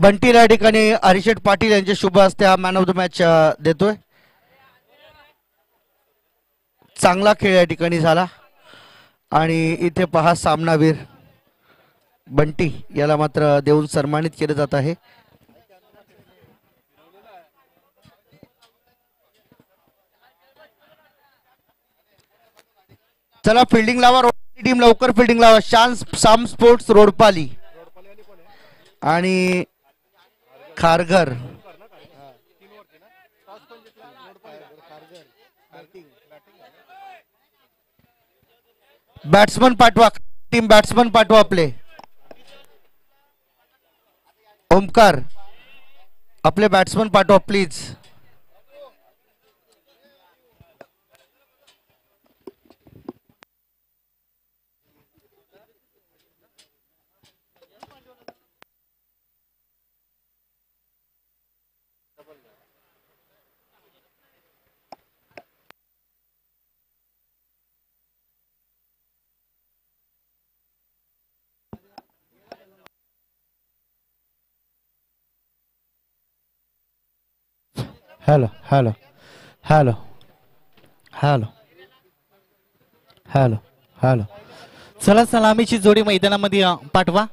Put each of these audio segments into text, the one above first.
बंटीला या ठिकाणी हरिशेठ पाटील यांच्या शुभ हस्ते हा मॅन ऑफ द मॅच देतोय. चांगला खेळ या ठिकाणी झाला आणि इथे पहा सामनावीर बंटी याला मात्र देऊन सन्मानित केले जात आहे. चला फिल्डिंग लावा टीम, लवकर फिल्डिंग लावा. साम स्पोर्ट्स रोडपाली आणि खारघर. बॅट्समन पाठवा, टीम बॅट्समन पाठवा आपले. ओमकार आपले बॅट्समन पाठवा please. Hello hello hello hello hello hello. चला सलामीची जोडी मैदानामध्ये पाठवा.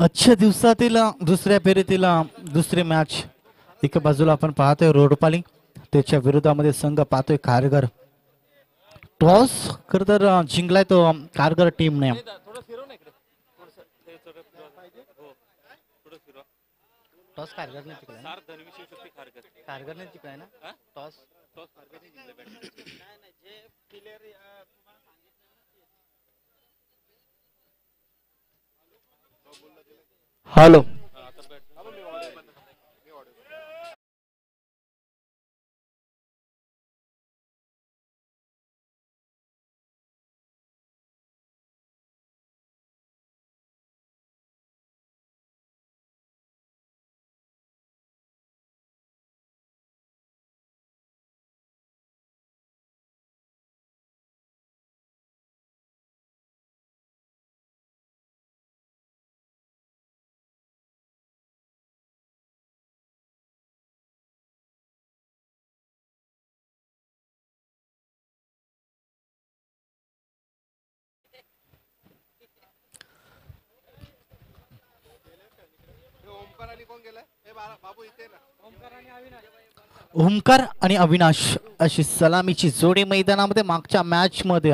आजच्या दिवसातील दुसऱ्या फेरीतील दुसरी मॅच एका बाजूला आपण पाहतोय रोडपाली, त्याच्या विरोधामध्ये संघ पाहतोय खारघर. टॉस खर तर जिंकलाय तो खारघर टीमने. टॉस खारघरने जिंकलाय ना, खारघरने जिंकलाय ना टॉस. हॅलो ओमकार आणि अविनाश अशी सलामीची जोडी मैदानामध्ये. मागच्या मॅच मध्ये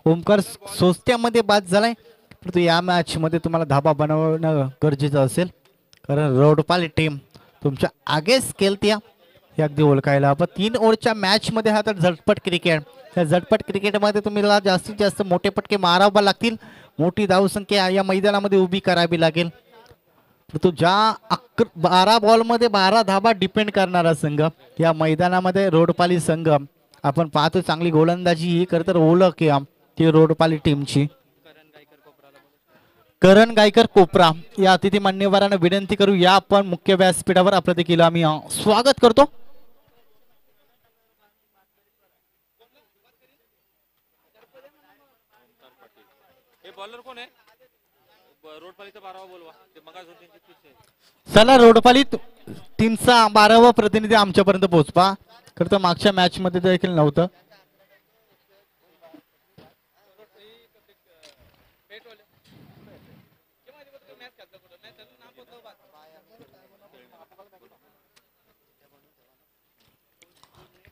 ओमकार सोस्त्यामध्ये बाद झालाय, परंतु या मॅच मध्ये तुम्हाला धाबा बनवणं गरजेचं असेल, कारण रोडपाली टीम तुमच्या आगेच केलत्या हे अगदी ओळखायला हवं. 3 ओव्हरच्या मॅच मध्ये हा तर झटपट क्रिकेट. त्या झटपट क्रिकेटमध्ये तुम्हाला जास्तीत जास्त मोठे पटके मारावे लागतील, मोठी धावसंख्या या मैदानामध्ये उभी करावी लागेल. तो ज्या 12 बॉलमध्ये 12 धाबा डिपेंड करणारा संघ या मैदानामध्ये रोडपाली संघ आपण पाहतो. चांगली गोलंदाजी ही खरं तर ओळख आहे ती रोडपाली टीमची. करण गायकर कोपरा या अतिथी मान्यवरांना विनंती करू या आपण मुख्य व्यासपीठावर आपलं देखील आम्ही स्वागत करतो. चला रोडपाली टीमचा 12वा प्रतिनिधी आमच्यापर्यंत पोहोचवा. खरं तर मागच्या मॅच मध्ये देखील नव्हतं.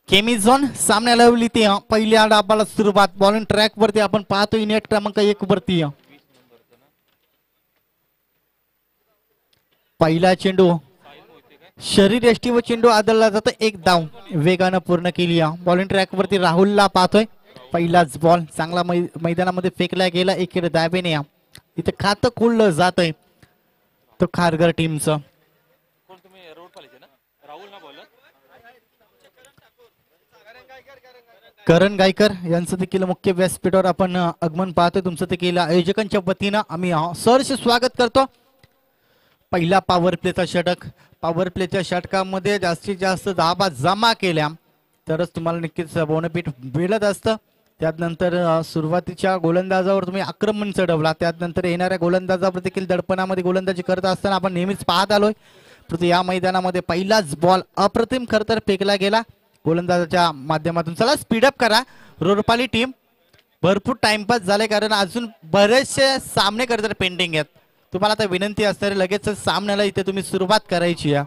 केमिझॉन सामन्याला लावली ती पहिल्या डाबाला सुरुवात. बॉलिंग ट्रॅक वरती आपण पाहतोय नेट क्रमांक 1 वरती पहिला चेंडू शरीर यष्टी व चेंडू आदळला जातो. एक धाव वेगानं पूर्ण केली. बॉलिंग ट्रॅक वरती राहुलला पाहतोय. पहिलाच बॉल चांगला मैदानामध्ये फेकला गेला एकेर दाबेने. इथे खातं खोललं जातंय तो खारघर टीमचं. करण गायकर यांचं देखील मुख्य व्यासपीठावर आपण आगमन पाहतोय. तुमचं देखील आयोजकांच्या वतीनं आम्ही सहर्ष स्वागत करतो. पहिला पॉवर प्लेचा षटक. पॉवर प्लेच्या षटकामध्ये जास्तीत जास्त धाबा जमा केल्या तरच तुम्हाला नक्कीच बोनपीठ मिळत असतं. त्यानंतर सुरुवातीच्या गोलंदाजावर तुम्ही आक्रमण चढवला, त्यानंतर येणाऱ्या गोलंदाजावर देखील दडपणामध्ये गोलंदाजी करत असताना आपण नेहमीच पाहत आलोय. परंतु या मैदानामध्ये पहिलाच बॉल अप्रतिम खरतर फेकला गेला गोलंदाजाच्या माध्यमातून. चला स्पीडअप करा रोरपाली टीम, भरपूर टाइमपास झाले कारण अजून बरेचसे सामने करतर पेंडिंग आहेत. तुम्हाला आता विनंती असणारे लगेच सामन्याला इथे तुम्ही सुरुवात करायची आहे.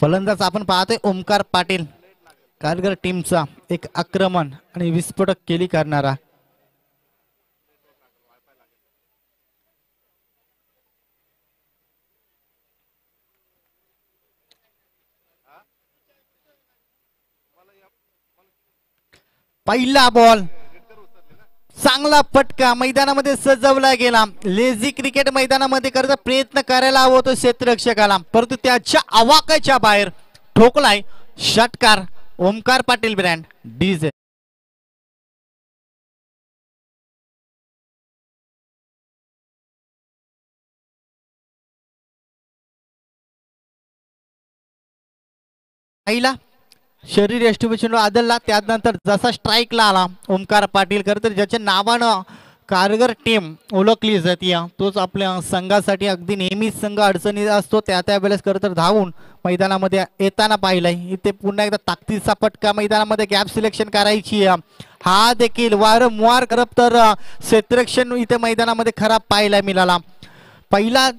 फलंदाज आपण पाहतोय ओमकार पाटील, कारगर टीमचा एक आक्रमण आणि विस्फोटक केली करणारा. पहिला बॉल चांगला फटका मैदानामध्ये सजवला गेला. लेझी क्रिकेट मैदानामध्ये करता प्रयत्न करायला हवा होतो क्षेत्ररक्षकाला, परंतु त्याच्या आवाकाच्या बाहेर ठोकलाय षटकार. Omkar Patil brand DJ. पहिला शरीर यष्टीभूषण आदलला, त्यानंतर जसा स्ट्राईकला आला ओमकार पाटील तर ज्याच्या नावानं कारगर टीम ओळखली जाते तोच आपल्या संघासाठी अगदी नेहमीच संघ अडचणीत असतो. त्या वेळेस तर धावून मैदानामध्ये येताना पाहिलंय. इथे पुन्हा एकदा ताकदीचा फटका, मैदानामध्ये गॅप सिलेक्शन करायची. हा देखील वारंवार करत तर क्षेत्ररक्षण इथे मैदानामध्ये खराब पाहायला मिळाला. पहिला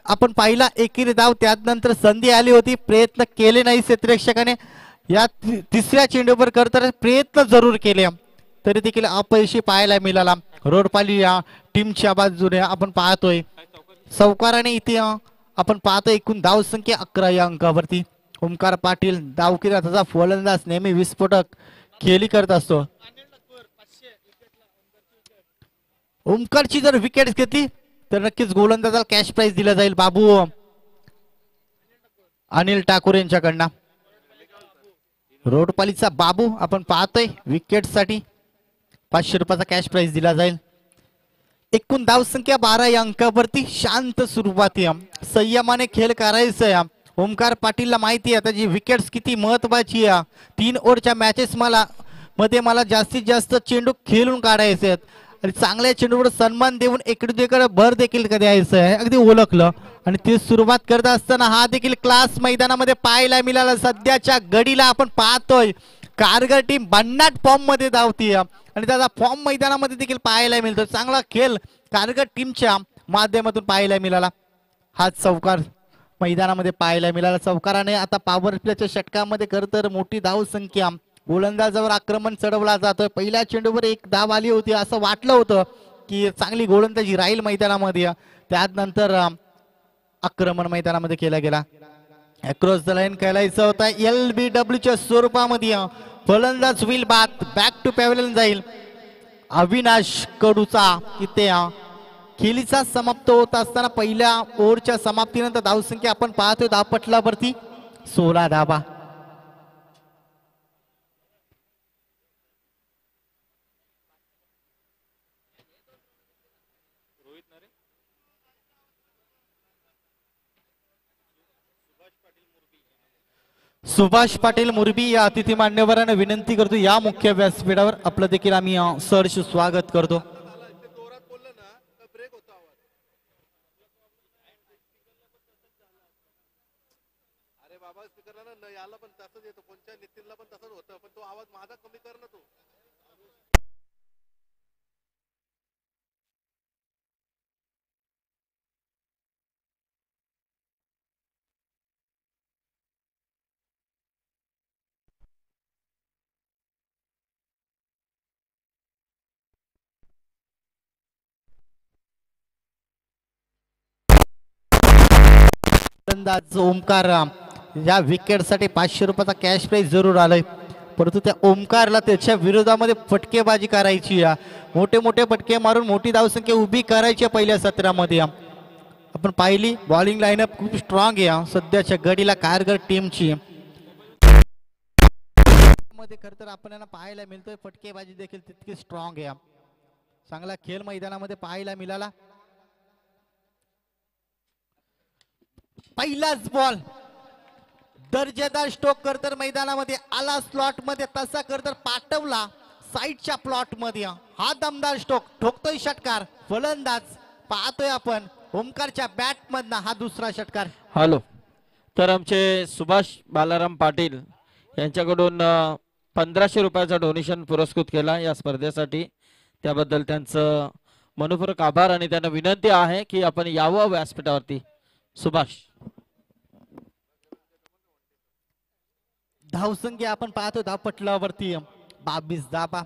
आपण पाहिला एकेरी धाव, त्यानंतर संधी आली होती, प्रयत्न केले नाही क्षेत्ररक्षकाने. या तिसऱ्या चेंडूवर करताना प्रयत्न जरूर केले तरी देखील अपयशी पाहायला मिळाला. रोडपाली या टीमच्या बाजूने आपण पाहतोय सावकाराने इथे आपण पाहतोय एकूण धाव संख्या 11 या अंकावरती. ओमकार पाटील धावकीचा त्याचा फलंदाज नेहमी विस्फोटक खेळी करत असतो. ओमकारची जर विकेट घेतली तर नक्कीच गोलंदाजाला कॅश प्राइज दिला जाईल बाबू अनिल ठाकूर यांच्याकडनं. रोडपालीचा बाबू आपण पाहतोय विकेट साठी 500 रुपयाचा कॅश प्राइज दिला जाईल. एकूण धाव संख्या 12 या अंकावरती. शांत सुरुवाती, संयमाने खेळ करायचा. ओमकार पाटीलला माहिती आहे त्याची विकेट्स किती महत्वाची आहे. 3 ओव्हरच्या मॅचेस मला जास्तीत जास्त चेंडू खेळून काढायचे आहेत आणि चांगल्या चेंडूवर सन्मान देऊन इकडे भर देखील द्यायचं आहे अगदी ओळखलं. आणि ती सुरुवात करत असताना हा देखील क्लास मैदानामध्ये पाहायला मिळाला. सध्याच्या घडीला आपण पाहतोय कारगर टीम भन्नाट फॉर्म मध्ये धावतीये आणि त्याचा फॉर्म मैदानामध्ये देखील पाहायला मिळतो. चांगला खेळ कारगर टीमच्या माध्यमातून पाहायला मिळाला. हा चौकार मैदानामध्ये पाहायला मिळाला. चौकाराने आता पॉवर प्लेच्या षटकामध्ये तर मोठी धाव संख्या, गोलंदाजावर आक्रमण चढवला जातोय. पहिल्या चेंडूवर एक धाव आली होती, असं वाटलं होतं की चांगली गोलंदाजी राहील मैदानामध्ये. त्यानंतर आक्रमण मैदानामध्ये केला गेला. अक्रॉस द लाईन खेळायचं होता LBW च्या स्वरूपामध्ये. फलंदाज विल बात बॅक टू पॅव्हलियन जाईल. अविनाश कडूचा इथे खेळीचा समाप्त होत असताना पहिल्या ओव्हरच्या समाप्तीनंतर धावसंख्या आपण पाहतोय धावपटलावरती 16 धावा. सुभाष पाटील मुरबी या अतिथी मान्यवरांना विनंती करतो या मुख्य व्यासपीठावर आपलं देखील आम्ही सहर्ष स्वागत करतो. अरे बाबा स्पीकरला न याला पण तसंच येतो, कोणत्या नितीनला पण तसंच होतं, पण तो आवाज माझा कमी कर ना तू. ओमकार या विकेट साठी 500 रुपयाचा कॅश प्राइज जरूर आलाय, परंतु त्या ओमकारला त्याच्या विरोधामध्ये फटकेबाजी करायची. मोठे मोठे फटके मारून मोठी धावसंख्या उभी करायची. पहिल्या सत्रामध्ये आपण पाहिली बॉलिंग लाईनअप खूप स्ट्रॉंग आहे सध्याच्या घडीला कारगर टीमची. मध्ये खरं तर आपल्याला पाहायला मिळतोय फटकेबाजी देखील तितकी स्ट्रॉंग आहे. चांगला खेळ मैदानामध्ये पाहायला मिळाला. पहिलाच बॉल दर्जेदार स्ट्रोक करतर मैदानामध्ये आला, स्लॉट मध्ये तसा करतर पाठवला साईडच्या प्लॉट मध्ये. हा दमदार स्ट्रोक ठोकतोय षटकार फलंदाज. पाहतोय आपण ओमकारच्या बॅट मधनं हा दुसरा षटकार. हॅलो, तर आमचे सुभाष बालाराम पाटील यांच्याकडून 1500 रुपयाचा डोनेशन पुरस्कृत केला या स्पर्धेसाठी. त्याबद्दल त्यांचं मनपूर्वक आभार आणि त्यांना विनंती आहे की आपण यावं व्यासपीठावरती. सुभाष. धावसंख्या आपण पाहतो धावपटलावरती 22 धाबा.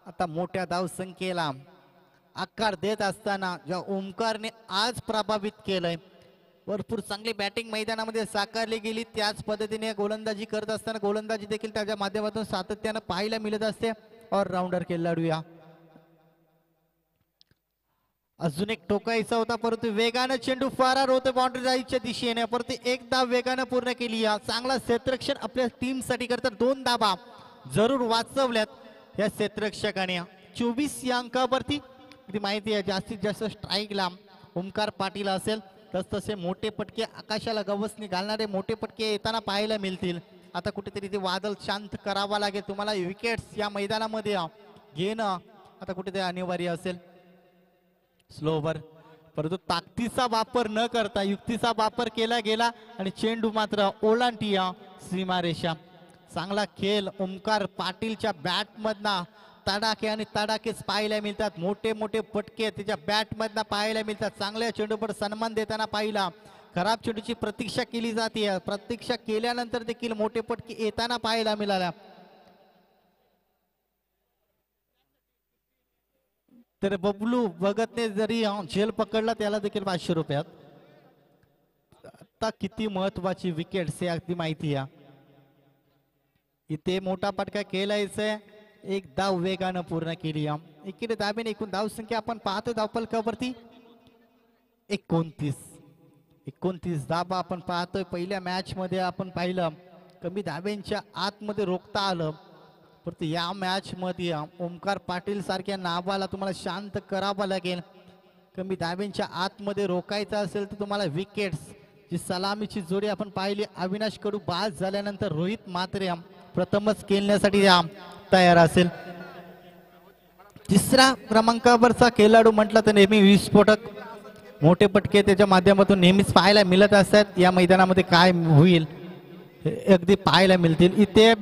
आता मोठ्या धावसंख्येला आकार देत असताना ज्या ओमकारने आज प्रभावित केलंय, भरपूर चांगली बॅटिंग मैदानामध्ये साकारली गेली. त्याच पद्धतीने गोलंदाजी करत असताना गोलंदाजी देखील त्याच्या माध्यमातून सातत्यानं पाहायला मिळत असते. ऑलराऊंडर खेळाडू या. अजून एक टोकायचा होता परंतु वेगानं चेंडू फरार होतो बाउंड्री राईटच्या दिशेने. परंतु एक धाव वेगानं पूर्ण केली. चांगला क्षेत्ररक्षण आपल्या टीम साठी करतात. 2 धाबा जरूर वाचवल्यात या क्षेत्ररक्षकाने. 24 या अंकावरती माहिती आहे जास्तीत जास्त स्ट्राईकला ओमकार पाटील असेल. तसतसे मोठे पटके आकाशाला गवसणी घालणारे मोठे पटके येताना पाहायला मिळतील. आता कुठेतरी ते वादळ शांत करावा लागेल. तुम्हाला विकेट्स या मैदानामध्ये घेणं आता कुठेतरी अनिवार्य असेल. स्लो ओव्हर परंतु ताकदीचा वापर न करता युक्तीचा वापर केला गेला आणि चेंडू मात्र ओलांडली सीमारेषा. चांगला खेळ ओमकार पाटीलच्या बॅट मधना तडाखे आणि तडाखेच पाहायला मिळतात. मोठे मोठे पटके त्याच्या बॅट मधना पाहायला मिळतात. चांगल्या चेंडूवर सन्मान देताना पाहिला. खराब चेंडूची प्रतीक्षा केली जाते. प्रतीक्षा केल्यानंतर देखील मोठे पटके येताना पाहायला मिळाला. तर बबलू भगतने जरी झेल पकडला त्याला देखील 500 रुपयात. आता किती महत्वाची विकेट्स हे अगदी माहिती आहे. इथे मोठा पटका केलायचा. एक धाव वेगानं पूर्ण केली. एकीकडे धाबेने एकूण धाव संख्या आपण पाहतो धावफलकावरती 29 धाबा आपण पाहतोय. पहिल्या मॅच मध्ये आपण पाहिलं कमी धाब्यांच्या आतमध्ये रोखता आलं, परंतु या मॅच मध्ये ओमकार पाटील सारख्या नावाला तुम्हाला शांत करावं लागेल. कमी धाब्यांच्या आतमध्ये रोखायचं असेल तर तुम्हाला विकेट्स. जी सलामीची जोडी आपण पाहिली अविनाश कडू बाद झाल्यानंतर रोहित म्हात्रे प्रथमच खेळण्यासाठी तयार असेल. तिसऱ्या क्रमांकावरचा खेळाडू म्हटलं तर नेहमी विस्फोटक मोठे पटके त्याच्या माध्यमातून नेहमीच पाहायला मिळत असतात. या मैदानामध्ये काय होईल हे अगदी पाहायला मिळतील. इथे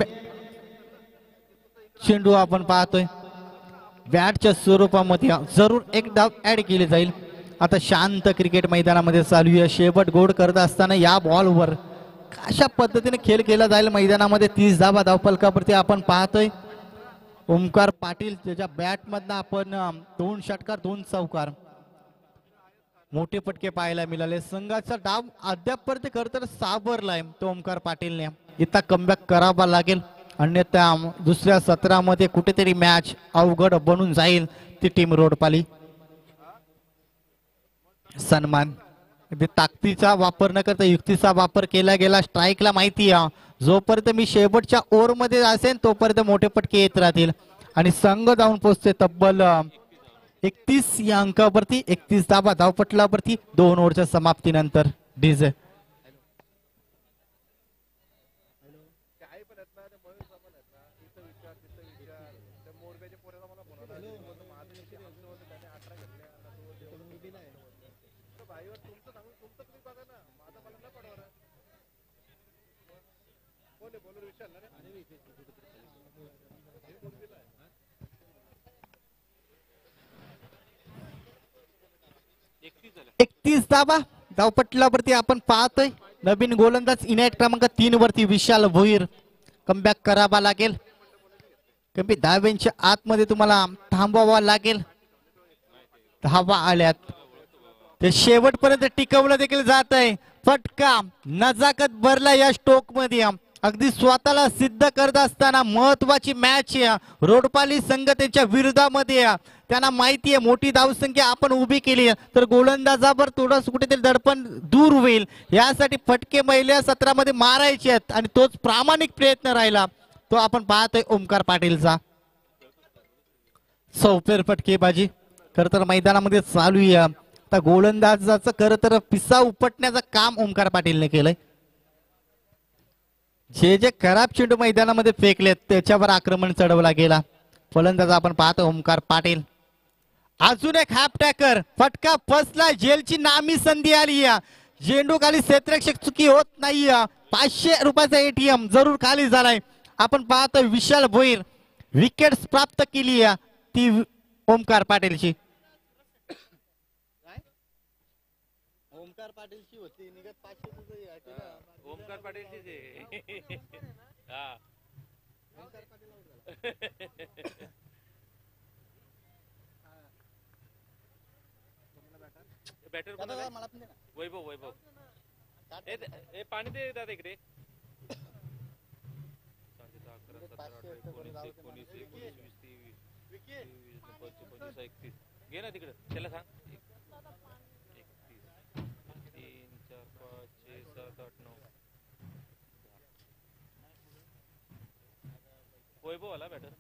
चेंडू आपण पाहतोय बॅटच्या स्वरूपामध्ये जरूर एक धाव ऍड केली जाईल. आता शांत क्रिकेट मैदानामध्ये चालू आहे. शेवट गोड करत असताना या बॉलवर अशा पद्धतीने खेळ केला जाईल मैदानामध्ये. 30 धावा धावफलकावरती आपण पाहतोय. ओमकार पाटील त्याच्या बॅट मधनं आपण 2 षटकार 2 चौकार मोठे पटके पाहायला मिळाले. संघाचा डाव अद्यापपर्यंत खरं तर सावरलाय तो ओमकार पाटीलने. इथं कमबॅक करावा लागेल अन्यथा दुसऱ्या सत्रामध्ये कुठेतरी मॅच अवघड बनून जाईल. ती टीम रोडपाली. सन्मान ताकदीचा वापर न करता युक्तीचा वापर केला गेला. स्ट्राईकला माहिती आहे जोपर्यंत मी शेवटच्या ओव्हर मध्ये असेल तोपर्यंत मोठे पटके येत राहतील आणि संघ जाऊन पोहोचते तब्बल 31 या अंकावरती. 31 धावा धावपटलावरती 2 ओव्हरच्या समाप्तीनंतर. डीजे धावा धावपटलावरती आपण पाहतोय. नवीन गोलंदाज इनायत क्रमांक 3 वरती विशाल भोईर. कमबॅक करावा लागेल. कमी धाव्यांच्या आतमध्ये तुम्हाला थांबवावा लागेल. धावा आल्यात ते शेवटपर्यंत टिकवलं देखील जात आहे. फटका नजाकत भरला या स्ट्रोक मध्ये. अगदी स्वतःला सिद्ध करत असताना महत्वाची मॅच रोडपाली संघ त्यांच्या विरोधामध्ये. त्यांना माहिती आहे मोठी धावसंख्या आपण उभी केली तर गोलंदाजावर थोडंसं कुठेतरी दडपण दूर होईल. यासाठी फटके पहिल्या सत्रामध्ये मारायचे आहेत आणि तोच प्रामाणिक प्रयत्न राहिला. तो आपण पाहतोय ओमकार पाटीलचा. सौफेर फटकेबाजी खर तर मैदानामध्ये चालू आहे. आता गोलंदाजाचं खर तर पिसा उपटण्याचं काम ओमकार पाटीलने केलंय. जे जे खराब चेंडू मैदानामध्ये फेकलेत त्याच्यावर आक्रमण चढवला गेला. फलंदाज आपण पाहतो ओमकार पाटील. अजून एक हाफ टॅकर फटका फसला. जेलची नामी संधी आली. झेंडू खाली क्षेत्ररक्षक चुकी होत नाही. 500 रुपयाचा एटीएम जरूर खाली झालाय. आपण पाहतो विशाल भोईर विकेट्स प्राप्त केली ती ओमकार पाटीलची. ओमकार पाटीलची होती निघत 500 ओमकार पाटीलची हा बॅटर वैभव वैभव हे पाणी दे दादा इकडे. 31 घे ना तिकडे त्याला सांग. 31 3 4 5 6 7 8 9 वैभव आला बॅटर.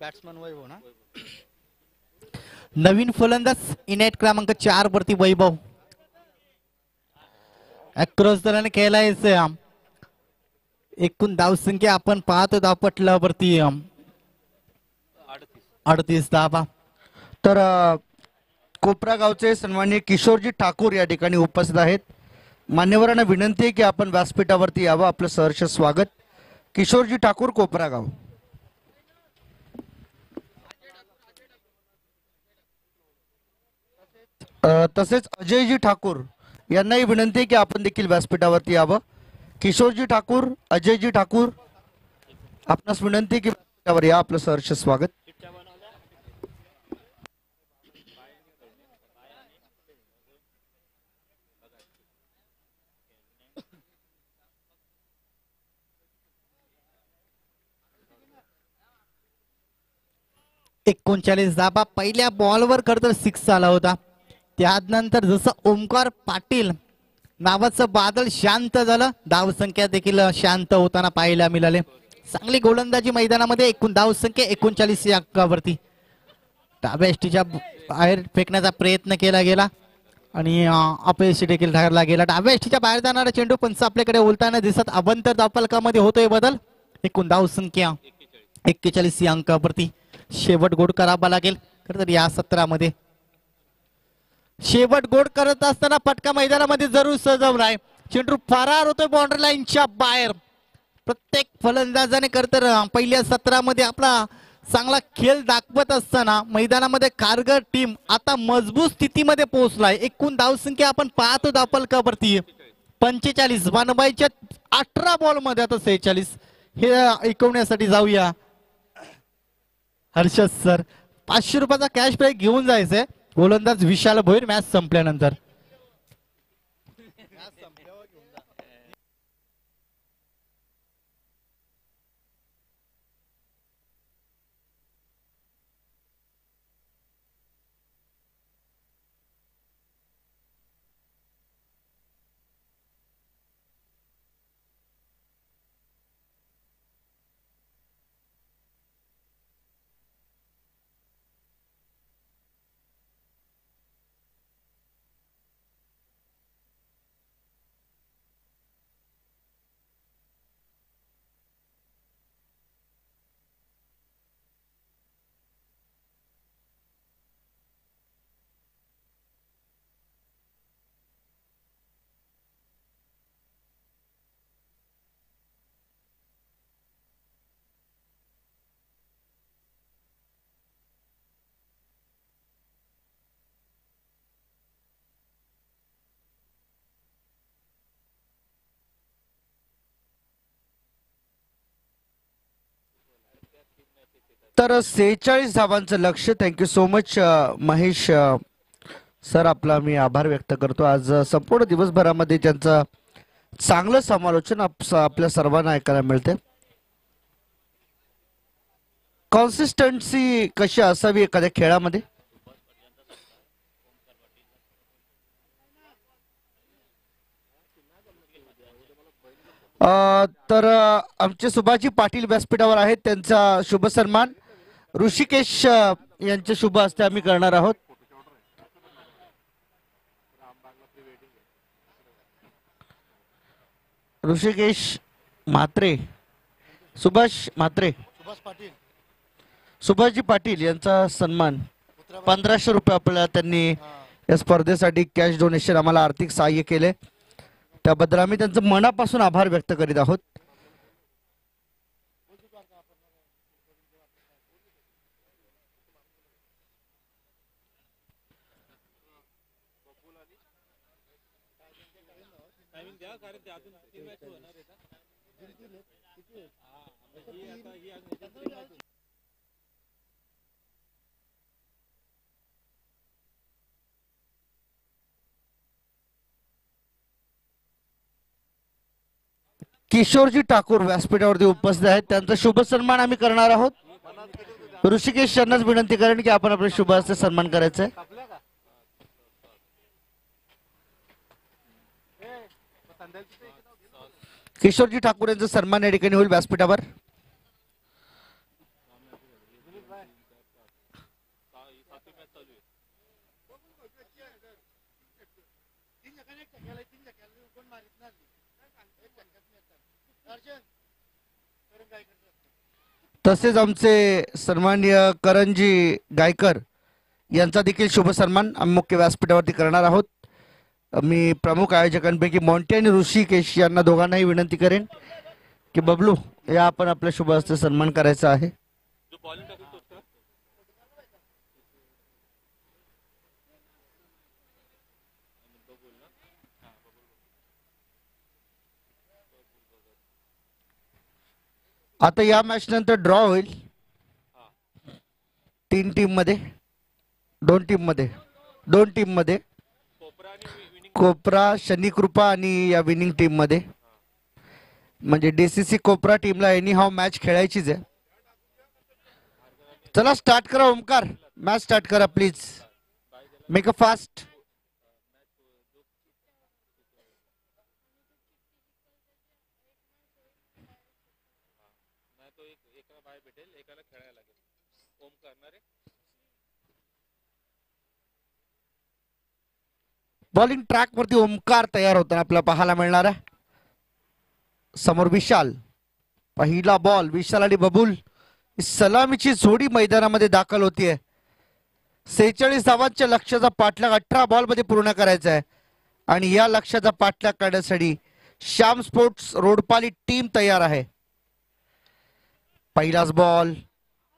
बॅट्समन वैभव ना. नवीन फलंदाज इनेट क्रमांक 4 वरती वैभव. अक्रॉस दराने खेळायचे. एकूण धावसंख्या आपण पाहतो धावपटलावरती 38 धावा. तर कोपरा गावचे सन्माननीय किशोरजी ठाकूर या ठिकाणी उपस्थित आहेत. मान्यवरांना विनंती आहे की आपण व्यासपीठावरती यावं. आपलं सहर्ष स्वागत. किशोरजी ठाकूर कोपरा गाव. तसेच अजयजी ठाकूर यांनाही विनंती आहे की आपण देखील व्यासपीठावरती यावं. किशोरजी ठाकूर, अजयजी ठाकूर, आपणास विनंती आहे की व्यासपीठावर या. आपलं सहर्ष स्वागत. एकोणचाळीस धाबा. पहिल्या बॉलवर खर तर 6 आला होता. त्यानंतर जसं ओमकार पाटील नावाचं बादल शांत झालं. धावसंख्या देखील शांत होताना पाहायला मिळाले. चांगली गोलंदाजी मैदानामध्ये. एकूण धावसंख्या 39 या अंकावरती. डाव्या एसटीच्या बाहेर फेकण्याचा प्रयत्न केला गेला आणि अपयशी देखील ठरला गेला. डाव्या एसटीच्या बाहेर जाणारा चेंडू पंच आपल्याकडे उलटाना दिसत. अभंतर धावफलकामध्ये होतोय बदल. एकूण धावसंख्या 41 या अंकावरती. शेवट गोड करावा लागेल खरं तर या सत्रामध्ये. शेवट गोड करत असताना फटका मैदानामध्ये जरूर सजवलाय. चेंडू फरार होतोय बाउंड्री लाईनच्या बाहेर. प्रत्येक फलंदाजाने खरं तर पहिल्या सत्रामध्ये आपला चांगला खेळ दाखवत असताना मैदानामध्ये कारगर टीम आता मजबूत स्थितीमध्ये पोहोचलाय. एकूण धावसंख्या आपण पाहतो धावफलकावरती 45. वानबाईच्या 18 बॉल मध्ये आता 46 हे ऐकवण्यासाठी जाऊया. हर्षद सर 500 रुपयाचा कॅश प्राईज घेऊन जायचंय. गोलंदाज विशाल भोईर मॅच संपल्यानंतर. तर 46 धावांचं लक्ष. Thank you so much Mahesh sir. आपला मी आभार व्यक्त करतो. आज संपूर्ण दिवसभरामध्ये त्यांचं चांगलं समालोचन आपल्या सर्वांना ऐकायला मिळते. कॉन्सिस्टन्सी कशी असावी एखाद्या खेळामध्ये. तर आमचे सुभाजी पाटील व्यासपीठावर आहेत, त्यांचा शुभ सन्मान ऋषिकेश यांच्या शुभ हस्ते आम्ही करणार आहोत. ऋषिकेश म्हात्रे, सुभाष म्हात्रे, सुभाषजी पाटील यांचा सन्मान 1500 रुपये आपल्याला त्यांनी या स्पर्धेसाठी कॅश डोनेशन आम्हाला आर्थिक सहाय्य केले, त्याबद्दल आम्ही त्यांचं मनापासून आभार व्यक्त करीत आहोत. किशोरजी ठाकूर व्यासपीठावरती उपस्थित आहेत, त्यांचा शुभ सन्मान आम्ही करणार आहोत. ऋषिकेश यांनाच विनंती करेन की आपण आपल्या शुभ हस्ते सन्मान करायचा आहे. किशोरजी ठाकूर यांचा सन्मान या ठिकाणी होईल व्यासपीठावर. तसेच आमचे सन्माननीय करणजी गायकर यांचा देखील शुभ सन्मान आम्ही मुख्य व्यासपीठावरती करणार आहोत. मी प्रमुख आयोजकांपैकी मॉन्टी आणि ऋषिकेश यांना दोघांनाही विनंती करेन की बबलू या आपण आपल्या शुभ हस्ते सन्मान करायचा आहे. आता या मॅच नंतर ड्रॉ होईल 3 टीम मध्ये, 2 टीम मध्ये कोपरा, शनी कृपा आणि या विनिंग टीम मध्ये. म्हणजे डीसीसी कोपरा टीमला एनी हाव मॅच खेळायचीच आहे. चला स्टार्ट करा ओमकार, मॅच स्टार्ट करा please, make a fast. Bowling track वरती ओमकार तयार होताना आपल्याला पाहायला मिळणार आहे. समोर विशाल, पहिला बॉल, विशाल आणि बबुल सलामीची जोडी मैदानामध्ये दाखल होतीये. 46 धावांच्या लक्ष्याचा पाठलाग 18 बॉल मध्ये पूर्ण करायचा आहे आणि या लक्ष्याचा पाठलाग करण्यासाठी श्याम स्पोर्ट्स रोडपाली टीम तयार आहे. पहिलाच ball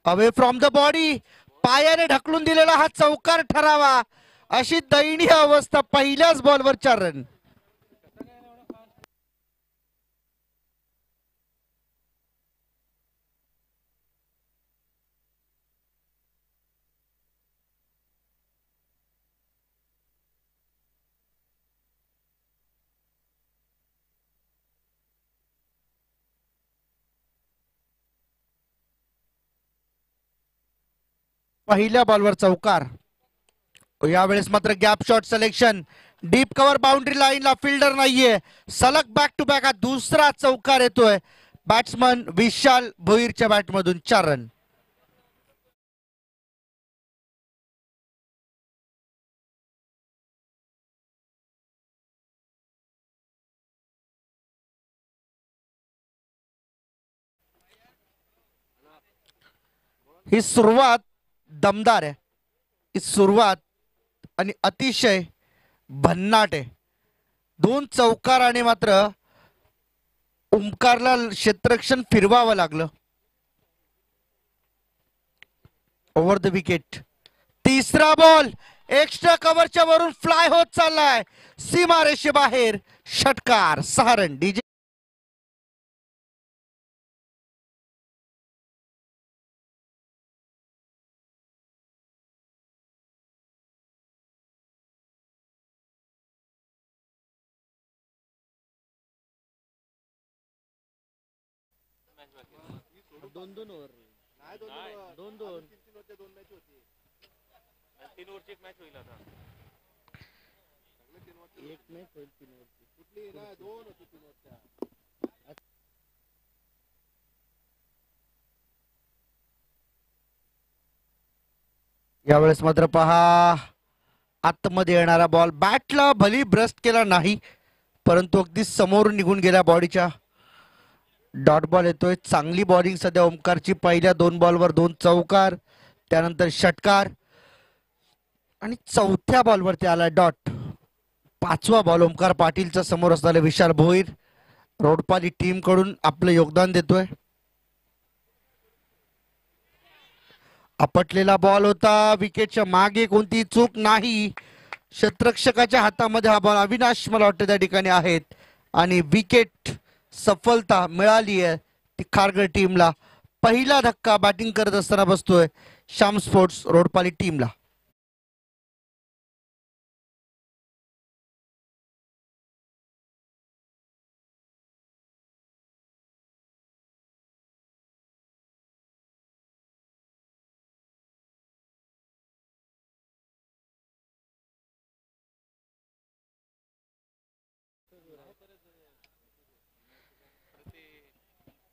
away from the body, पायाने ढकलून दिलेला हा चौकार ठरावा अशी दयनीय अवस्था. पहिल्याच बॉलवर 4 रन. पहिल्या बॉलवर चौकार. यावेळेस मात्र gap shot selection, deep cover boundary लाईनला फिल्डर नाहीये. सलग बॅक टू बॅक हा दुसरा चौकार येतोय बॅट्समन विशाल भोईरच्या बॅटमधून. 4 रन. ही सुरुवात दमदार आहे, ही सुरुवात आणि अतिशय भन्नाट आहे. 2 चौकाराने मात्र ओमकारला क्षेत्ररक्षण फिरवावं लागलं. Over the wicket. तिसरा बॉल एक्स्ट्रा कव्हरच्या वरून फ्लाय होत चाललाय सीमारेषे बाहेर. षटकार. 6 रन. डीजे यावेळेस मात्र पहा आतमध्ये येणारा बॉल बॅटला भली ब्रस्ट केला नाही, परंतु अगदी समोर निघून गेला बॉडीच्या. डॉट बॉल येतोय. चांगली बॉलिंग सध्या ओमकारची. पहिल्या 2 बॉलवर 2 चौकार, त्यानंतर षटकार आणि चौथ्या बॉलवरती आला डॉट. 5वा बॉल ओमकार पाटीलच्या समोर असणारे विशाल भोईर रोडपाली टीम कडून आपलं योगदान देतोय. आपटलेला बॉल होता. विकेटच्या मागे कोणती चूक नाही. क्षेत्ररक्षकाच्या हातामध्ये हा बॉल. अविनाश मला वाटतं त्या ठिकाणी आहेत आणि विकेट सफलता मिळाली आहे ती खारघर टीमला. पहिला धक्का बॅटिंग करत असताना बसतोय श्याम स्पोर्ट्स रोडपाली टीमला.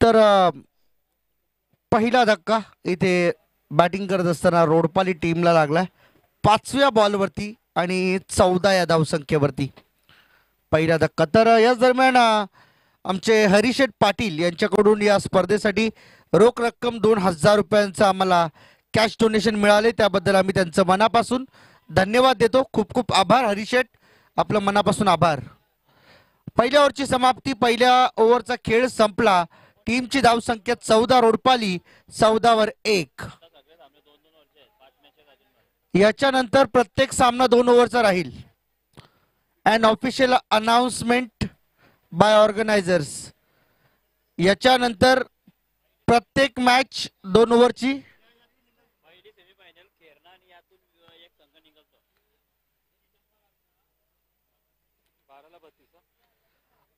तर पहिला धक्का इथे बॅटिंग करत असताना रोडपाली टीमला लागला 5व्या बॉलवरती आणि 14 या धावसंख्येवरती पहिला धक्का. तर याच दरम्यान आमचे हरिशेठ पाटील यांच्याकडून या स्पर्धेसाठी रोख रक्कम 2000 रुपयांचं आम्हाला कॅश डोनेशन मिळाले. त्याबद्दल आम्ही त्यांचं मनापासून धन्यवाद देतो. खूप खूप आभार हरिशेठ, आपलं मनापासून आभार. पहिल्या ओव्हरची समाप्ती. पहिल्या ओव्हरचा खेळ संपला. टीमची धावसंख्या 14 रोडपाली, 14 वर 1. याच्यानंतर प्रत्येक सामना 2 ओव्हरचा राहील. And official announcement by organisers. याच्यानंतर प्रत्येक मॅच 2 ओव्हरची.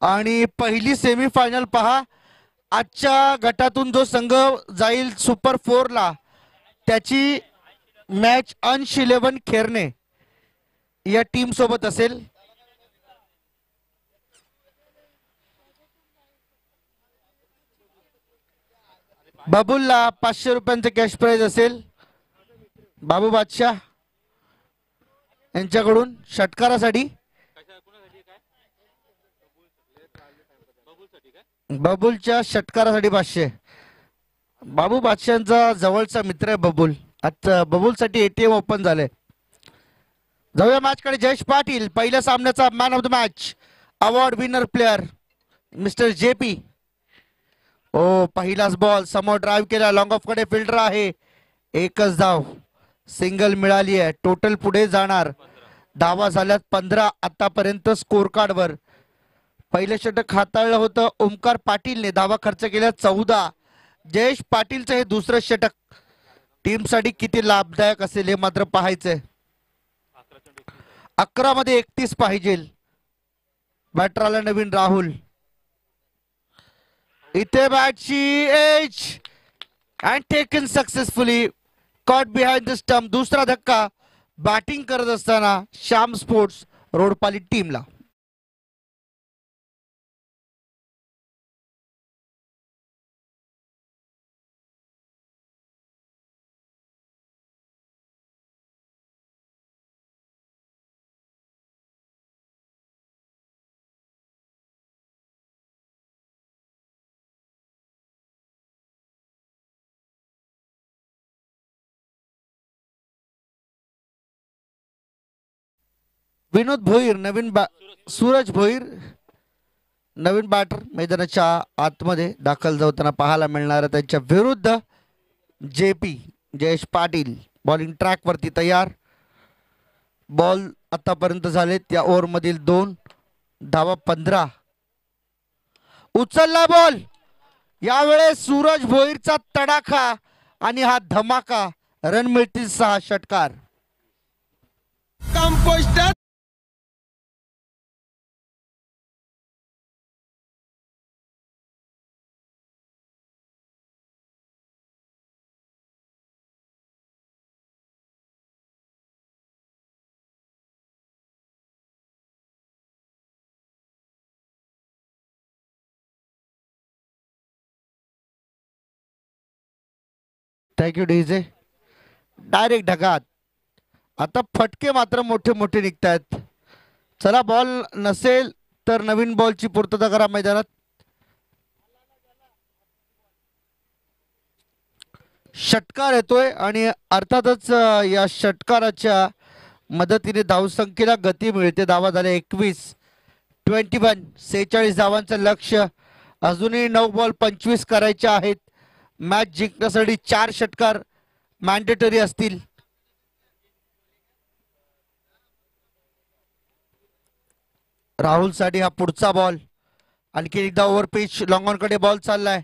आणि पहिली सेमीफायनल पहा. आजच्या गटातून जो संघ जाईल सुपर 4 ला त्याची मॅच अंश 11 खेरणे या टीम सोबत असेल. बाबुलला 500 रुपयांचं कॅश प्राइज असेल. बाबू बादशाह यांच्याकडून षटकारासाठी. बबुलच्या षटकारासाठी 500. बाबू बादशाहचा जवळचा मित्र आहे बबुल. आता बबुलसाठी एटीएम ओपन झाले. जाऊया मॅच कडे. जयेश पाटील पहिल्या सामन्याचा man of the match award winner player mister JP. ओ पहिलाच बॉल समोर ड्राईव्ह केला. लॉंग ऑफ कडे फिल्डर आहे. एकच धाव सिंगल मिळाली आहे. टोटल पुढे जाणार. धावा झाल्यात 15 आतापर्यंत स्कोर कार्ड वर. पहिलं षटक हाताळलं होतं ओमकार पाटीलने. धावा खर्च केल्या 14. जयेश पाटीलचं हे दुसरं षटक टीमसाठी किती लाभदायक असेल हे मात्र पाहायचंय. 11 मध्ये 31 पाहिजे. बॅटर आला नवीन राहुल. इथे बॅटची edge and taken successfully caught behind the stump. दुसरा धक्का बॅटिंग करत असताना श्याम स्पोर्ट्स रोडपाली टीमला. विनोद भोईर सूरज भोईर नवीन बॅटर मैदानाच्या आतमध्ये दाखल होताना पाहायला मिळणार. त्यांच्या विरुद्ध JP Jayesh Patil bowling track वरती तयार. बॉल आतापर्यंत झालेत या ओव्हर मधील 2 धावा 15. उचलला बॉल. यावेळेस सूरज भोईरचा तडाखा आणि हा धमाका. रन मिळतील 6. षटकार. Thank you DJ. डायरेक्ट ढगात आता फटके मात्र मोठे मोठे निघतायत. चला बॉल नसेल तर नवीन बॉलची पूर्तता करा मैदानात. षटकार येतोय आणि अर्थातच या षटकाराच्या मदतीने धावसंख्येला गती मिळते. धावा झाले 21 46 धावांचं लक्ष्य. अजूनही 9 बॉल 25 करायचे आहेत. मॅच जिंकण्यासाठी 4 षटकार मॅन्डेटरी असतील. राहुल साठी हा पुढचा बॉल. आणखी एकदा ओव्हर पिच लॉंग ऑन कडे बॉल चाललाय.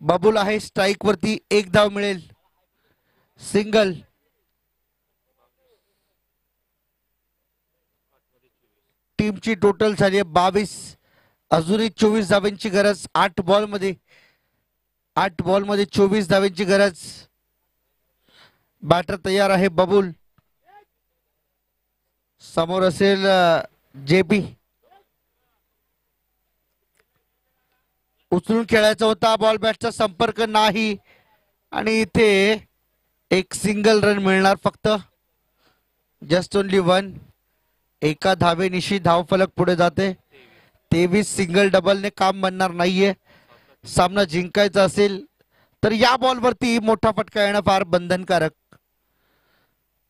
बबुल आहे स्ट्राईक वरती. 1 धाव मिळेल. सिंगल. टीमची टोटल झाली आहे 22. अजूनही 24 धावांची गरज. 8 बॉल मध्ये 24 धावांची गरज. बॅटर तयार आहे बबुल. समोर असेल जेपी. उचलून खेळायचा होता. बॉल बॅटचा संपर्क नाही आणि इथे एक सिंगल रन मिळणार फक्त. Just only 1. एका धावेनिशी धाव फलक पुढे जाते. 23 सिंगल डबलने काम बनणार नाहीये. सामना जिंकायचा असेल तर या बॉलवरती मोठा फटका येणं फार बंधनकारक,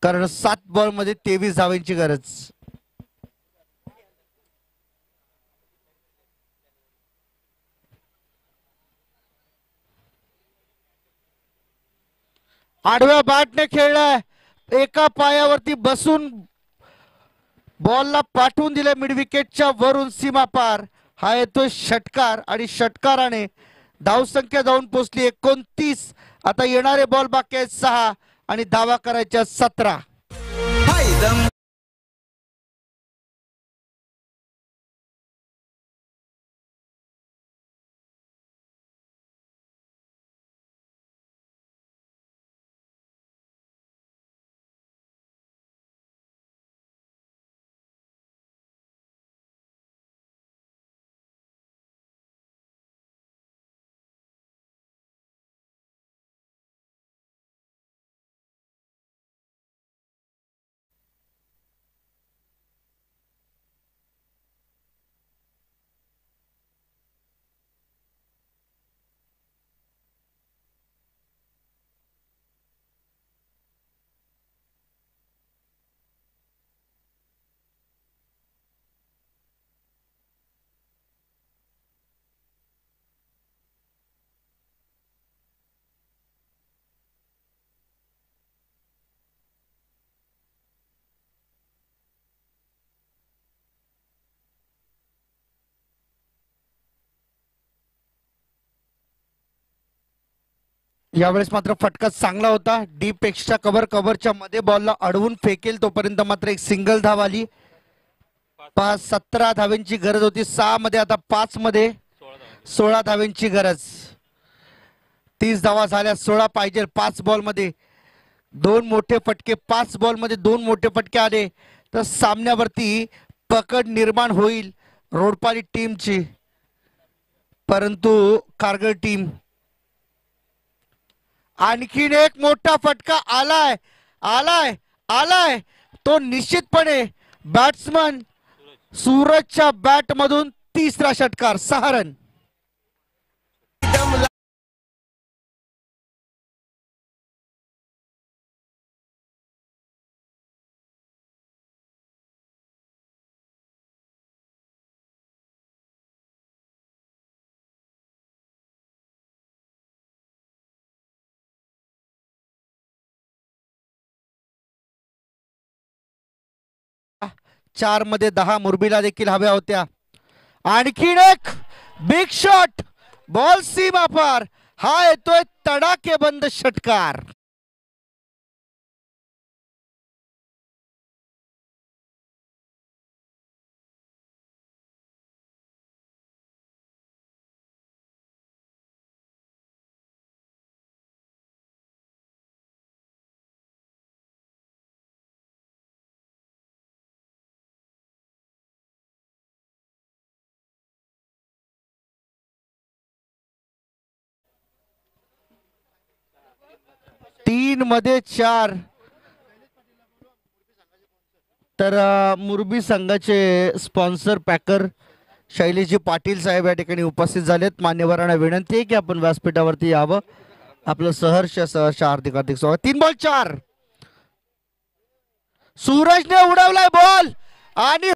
कारण 7 बॉल मध्ये 23 धावांची गरज. आडव्या बॅटने खेळलाय. एका पायावरती बसून बॉलला पाठवून दिले मिड विकेटच्या वरून सीमा पार. हा येतोय षटकार आणि षटकाराने धावसंख्या जाऊन पोहोचली 29. आता येणारे बॉल बाकी आहेत 6 आणि धावा करायच्या 17. यावेळेस मात्र फटका चांगला होता. डीप एक्स्ट्रा कव्हरच्या मध्ये बॉलला अडवून फेकेल तोपर्यंत मात्र एक सिंगल धाव आली. 17 धावांची गरज होती. 6 मध्ये आता 5 मध्ये 16 धावांची गरज. 30 धावा झाल्या. 16 पाहिजे 5 बॉल मध्ये 2 मोठे फटके. 5 बॉल मध्ये 2 मोठे फटके आले तर सामन्यावरती पकड निर्माण होईल रोडपाली टीमची. परंतु कारगळ टीम. आणखीन एक मोठा फटका आलाय आलाय आलाय. तो निश्चितपणे बॅट्समन सूरजच्या बॅट मधून तिसरा षटकार. 6 रन. चार मध्ये 10 मुरबीला देखील हव्या होत्या. आणखीन एक बिग शॉट. बॉल सीमा पार. हा येतोय तडाखेबंद षटकार. तीन मध्ये 4. तर मुरबी संघाचे स्पॉन्सर पॅकर शैलीजी पाटील साहेब या ठिकाणी उपस्थित झालेत. मान्यवरांना विनंती आहे की आपण व्यासपीठावरती यावं. आपलं सहर्ष हार्दिक हार्दिक स्वागत. 3 बॉल 4. सूरजने उडवलाय बॉल आणि